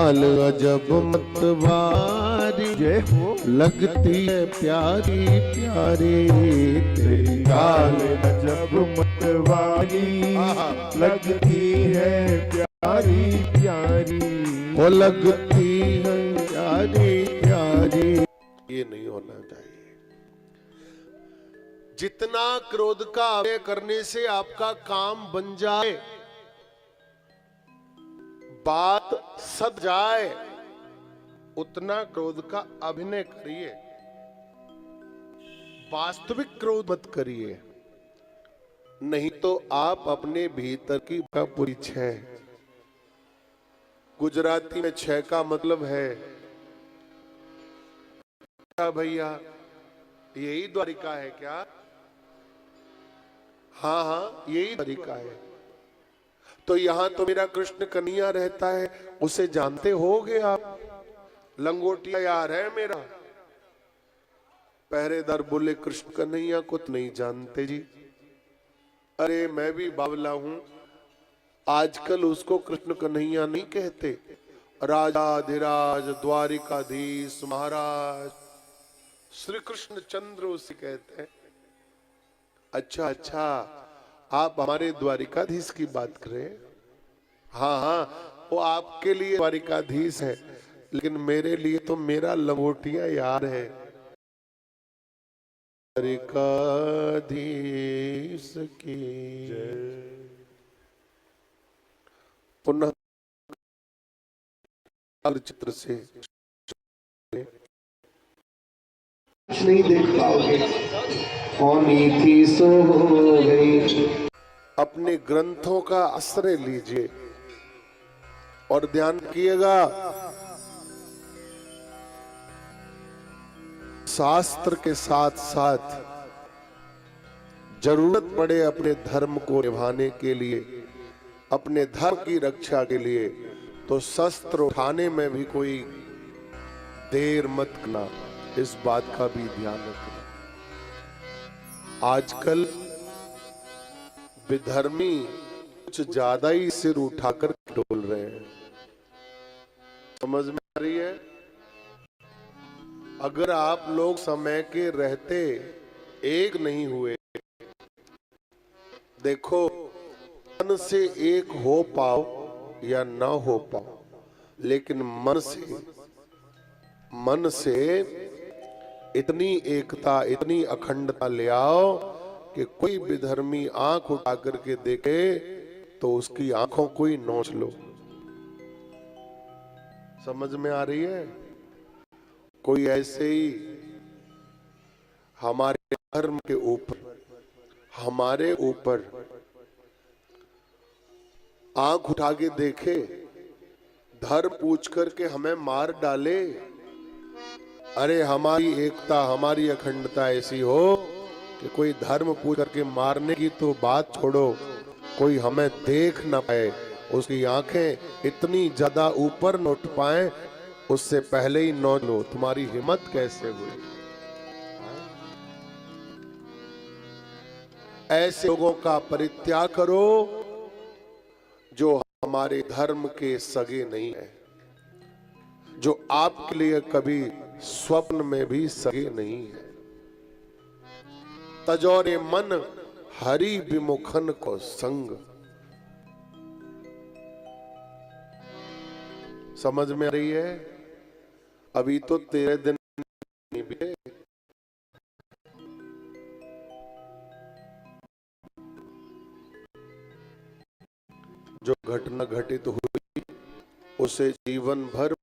चाल अजब मतवारी, जय हो। लगती है प्यारी प्यारी तेरी चाल चाल। अजब मतवारी, लगती है प्यारी प्यारी। वो लगती है प्यारी प्यारी। ये नहीं होना चाहिए। जितना क्रोध का अभिनय करने से आपका काम बन जाए, बात सद जाए, उतना क्रोध का अभिनय करिए, वास्तविक क्रोध मत करिए। नहीं तो आप अपने भीतर की पूरी छह, गुजराती में छह का मतलब है क्या भैया, यही द्वारिका है क्या? हाँ हाँ यही द्वारिका है। तो यहां तो मेरा कृष्ण कन्हैया रहता है, उसे जानते होगे आप? लंगोटिया यार है मेरा। पहरेदार बोले कृष्ण कन्हैया को तो नहीं जानते जी। अरे मैं भी बावला हूं, आजकल उसको कृष्ण कन्हैया नहीं कहते, राजाधिराज द्वारिकाधीश महाराज श्री कृष्ण चंद्र उसे कहते हैं। अच्छा अच्छा, आप हमारे द्वारिकाधीश की बात करें? हाँ हाँ, वो आपके लिए द्वारिकाधीश है, लेकिन मेरे लिए तो मेरा लंगोटिया यार है। द्वारिकाधीश की पुनः चित्र से कुछ नहीं देख पाओगे, कौनी थी सो हो गई। अपने ग्रंथों का आश्रय लीजिए और ध्यान किएगा, शास्त्र के साथ साथ जरूरत पड़े अपने धर्म को निभाने के लिए, अपने धर्म की रक्षा के लिए, तो शस्त्र उठाने में भी कोई देर मत करना, इस बात का भी ध्यान रखना। आजकल विधर्मी कुछ ज्यादा ही सिर उठाकर डोल रहे हैं, समझ में आ रही है? अगर आप लोग समय के रहते एक नहीं हुए, देखो मन से एक हो पाओ या ना हो पाओ, लेकिन मन से इतनी एकता, इतनी अखंडता ले आओ कि कोई विधर्मी आंख उठा करके देखे तो उसकी आंखों को ही नोच लो। समझ में आ रही है? कोई ऐसे ही हमारे धर्म के ऊपर, हमारे ऊपर आंख उठा के देखे, धर्म पूछ करके हमें मार डाले, अरे हमारी एकता, हमारी अखंडता ऐसी हो कि कोई धर्म पूछ करके मारने की तो बात छोड़ो, कोई हमें देख ना पाए, उसकी आंखें इतनी ज्यादा ऊपर न उठ पाए, उससे पहले ही नोच लो। तुम्हारी हिम्मत कैसे हुई? ऐसे लोगों का परित्याग करो जो हमारे धर्म के सगे नहीं है, जो आपके लिए कभी स्वप्न में भी सगे नहीं है। तजोरे मन हरि विमुखन को संग। समझ में आ रही है? अभी तो 13 दिन नहीं बीते, जो घटना घटित हुई उसे जीवन भर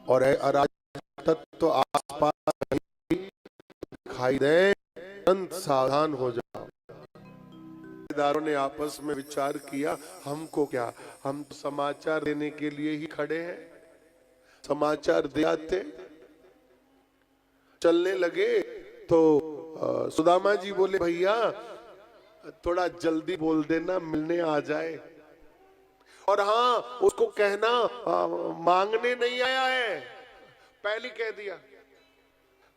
और अराजक तत्व तो आसपास दिखाई दे, तुरंत सावधान हो जाओ। दारों ने आपस में विचार किया, हमको क्या, हम तो समाचार देने के लिए ही खड़े हैं, समाचार दे आते। चलने लगे तो सुदामा जी बोले भैया थोड़ा जल्दी बोल देना, मिलने आ जाए। और हाँ, उसको कहना मांगने नहीं आया है, पहले कह दिया,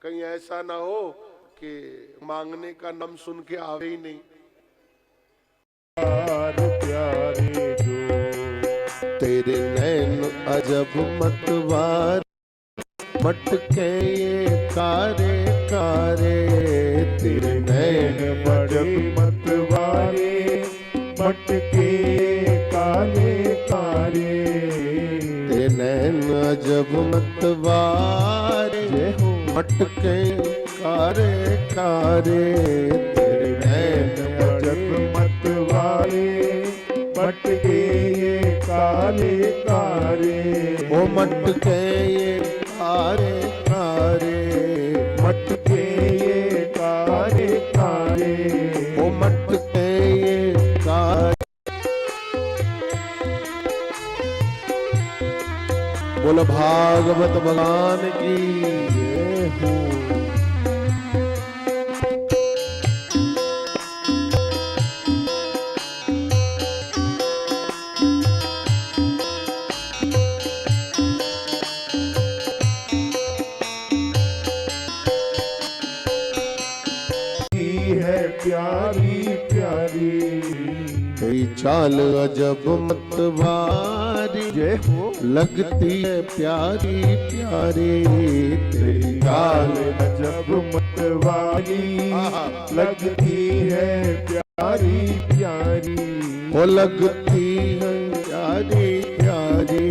कहीं ऐसा ना हो कि मांगने का नाम सुन के आवे ही नहीं। प्यार प्यार तेरे नैन अजब मतवार, मटके ये कारे कारे। तेरे नैन बड़े मतवारे, मटके काले कारे। तेरे नैन अजब मतवारे, जय हो। मटके कारे कारे। तेरे नैन अजब मतवारे, मटके ये काले कारे। ओ मटके ये कारे कारे, मटके ये कारे कारे। ओ मटके ये कारे। बोल भागवत भगवान की जय हो। प्यारी प्यारी तेरी चाल अजब मतवारी, जय हो। लगती है प्यारी प्यारी। तेरी चाल चाल अजब मतवारी, लगती है प्यारी प्यारी। वो लगती है प्यारी प्यारी।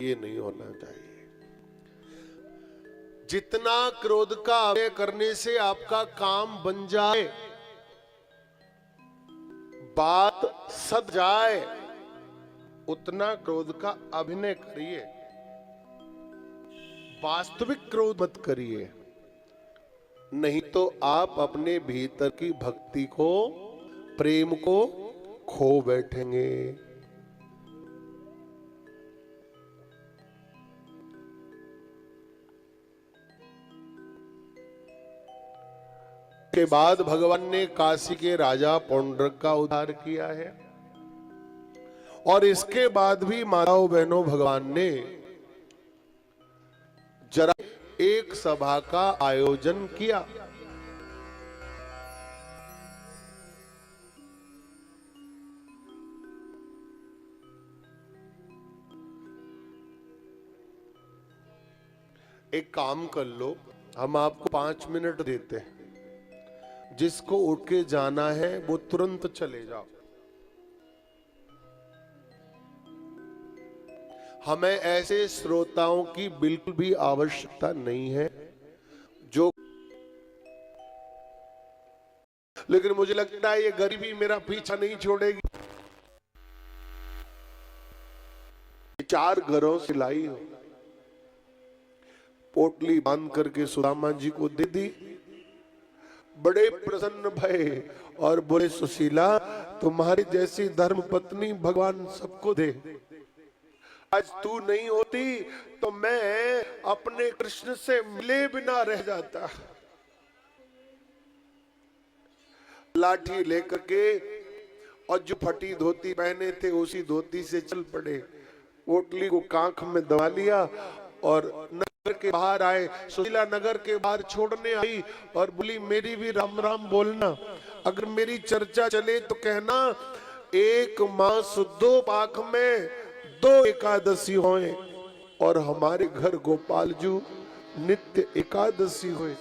ये नहीं होना चाहिए। जितना क्रोध का अभिनय करने से आपका काम बन जाए, बात सद जाए, उतना क्रोध का अभिनय करिए, वास्तविक क्रोध मत करिए। नहीं तो आप अपने भीतर की भक्ति को, प्रेम को खो बैठेंगे। के बाद भगवान ने काशी के राजा पौंड्रक का उद्धार किया है। और इसके बाद भी माताओं बहनों, भगवान ने जरा एक सभा का आयोजन किया। एक काम कर लो, हम आपको 5 मिनट देते हैं। जिसको उठ के जाना है वो तुरंत चले जाओ। हमें ऐसे श्रोताओं की बिल्कुल भी आवश्यकता नहीं है जो, लेकिन मुझे लगता है ये गरीबी मेरा पीछा नहीं छोड़ेगी। 4 घरों से लाई हो, पोटली बांध करके सुदामा जी को दे दी। बड़े प्रसन्न भय और बोले, सुशीला तुम्हारी जैसी धर्म पत्नी भगवान सबको दे। आज तू नहीं होती तो मैं अपने कृष्ण से मिले बिना रह जाता। लाठी लेकर के और जो फटी धोती पहने थे उसी धोती से चल पड़े। पोटली को कांख में दबा लिया और नगर के बाहर आए। सुशीला नगर के बाहर छोड़ने आई और बोली, मेरी भी राम राम बोलना। अगर मेरी चर्चा चले तो कहना, 1 मास 2 पाख में 2 एकादशी होए और हमारे घर गोपाल जी नित्य एकादशी होए।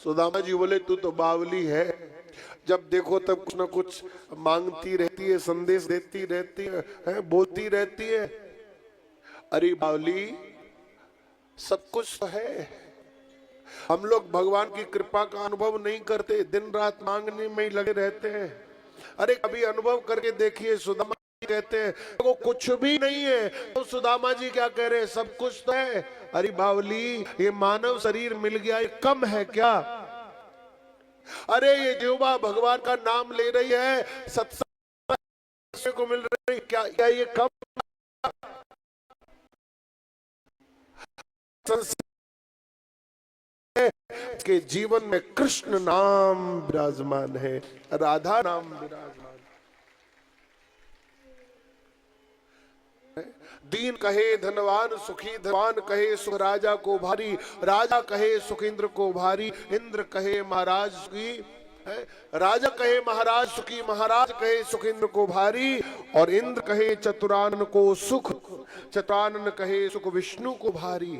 सुदामा जी बोले, तू तो बावली है, जब देखो तब कुछ ना कुछ मांगती रहती है, संदेश देती रहती है, बोलती रहती है। अरे बावली, सब कुछ तो है, हम लोग भगवान की कृपा का अनुभव नहीं करते, दिन रात मांगने में ही लगे रहते हैं। अरे कभी अनुभव करके देखिए। सुदामा जी कहते हैं वो कुछ भी नहीं है, तो सुदामा जी क्या कह रहे हैं, सब कुछ तो है। अरे बावली, ये मानव शरीर मिल गया, ये कम है क्या? अरे ये जिह्वा भगवान का नाम ले रही है, सत्संग को मिल रही, क्या ये कम? के जीवन में कृष्ण नाम विराजमान है, राधा नाम विराजमान है। दीन कहे धनवान सुखी, धनवान कहे सुख राजा को भारी, राजा कहे सुख इंद्र को भारी, इंद्र कहे महाराज की राजा कहे महाराज सुखी, महाराज कहे सुख इंद्र को भारी, और इंद्र कहे चतुरानन को सुख, चतुरानन कहे सुख विष्णु को भारी।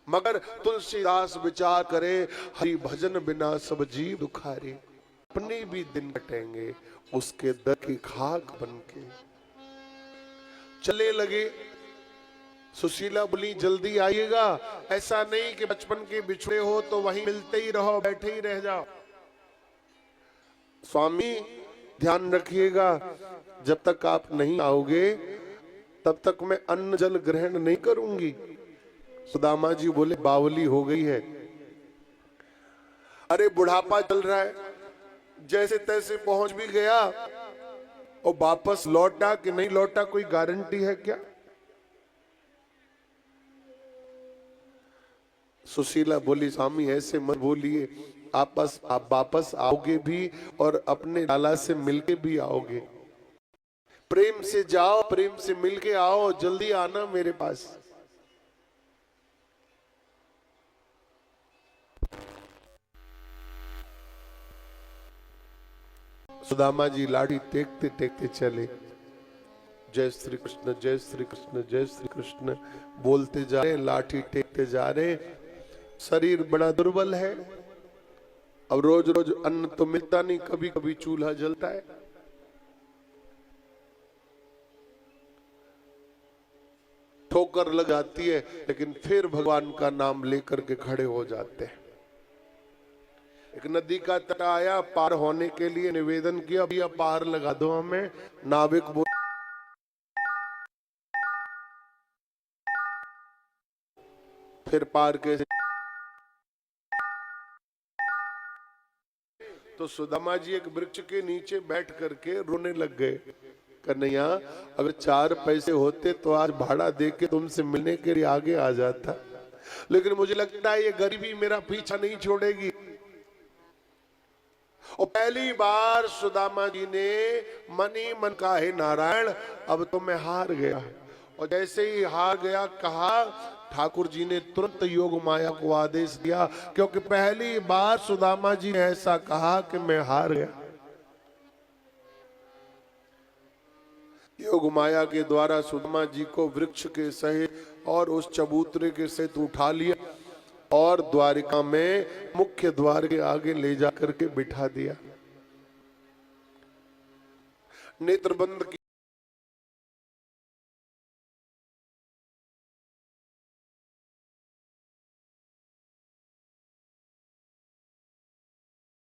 मगर तुलसीदास विचार करे, हरि भजन बिना सब जीव दुखारी। अपने भी दिन कटेंगे उसके दर की खाक बनके। चले लगे। सुशीला बोली जल्दी आइएगा, ऐसा नहीं कि बचपन के बिछड़े हो तो वहीं मिलते ही रहो, बैठे ही रह जाओ। स्वामी ध्यान रखिएगा, जब तक आप नहीं आओगे तब तक मैं अन्न जल ग्रहण नहीं करूंगी। सुदामा जी बोले बावली हो गई है। अरे बुढ़ापा चल रहा है, जैसे तैसे पहुंच भी गया और वापस लौटा कि नहीं लौटा कोई गारंटी है क्या? सुशीला बोली स्वामी ऐसे मत बोलिए, आप वापस आओगे भी और अपने लाला से मिलके भी आओगे। प्रेम से जाओ, प्रेम से मिलके आओ, जल्दी आना मेरे पास। सुदामा जी लाठी टेकते टेकते चले। जय श्री कृष्ण, जय श्री कृष्ण, जय श्री कृष्ण बोलते जा रहे, लाठी टेकते जा रहे। शरीर बड़ा दुर्बल है, अब रोज रोज अन्न तो मिलता नहीं, कभी कभी चूल्हा जलता है। ठोकर लग जाती है, लेकिन फिर भगवान का नाम लेकर के खड़े हो जाते हैं। एक नदी का तट आया, पार होने के लिए निवेदन किया, भैया पार लगा दो हमें। नाविक बोल फिर पार कैसे? तो सुदामा जी एक वृक्ष के नीचे बैठ करके रोने लग गए। कन्हैया अगर 4 पैसे होते तो आज भाड़ा दे के तुमसे मिलने के लिए आगे आ जाता, लेकिन मुझे लगता है ये गरीबी मेरा पीछा नहीं छोड़ेगी। और पहली बार सुदामा जी ने मन ही मन कहा हे नारायण अब तो मैं हार गया। और जैसे ही हार गया कहा, ठाकुर जी ने तुरंत योग माया को आदेश दिया, क्योंकि पहली बार सुदामा जी ने ऐसा कहा कि मैं हार गया। योग माया के द्वारा सुदामा जी को वृक्ष के सहित और उस चबूतरे के सहित उठा लिया और द्वारिका में मुख्य द्वार के आगे ले जाकर के बिठा दिया। नेत्र बंद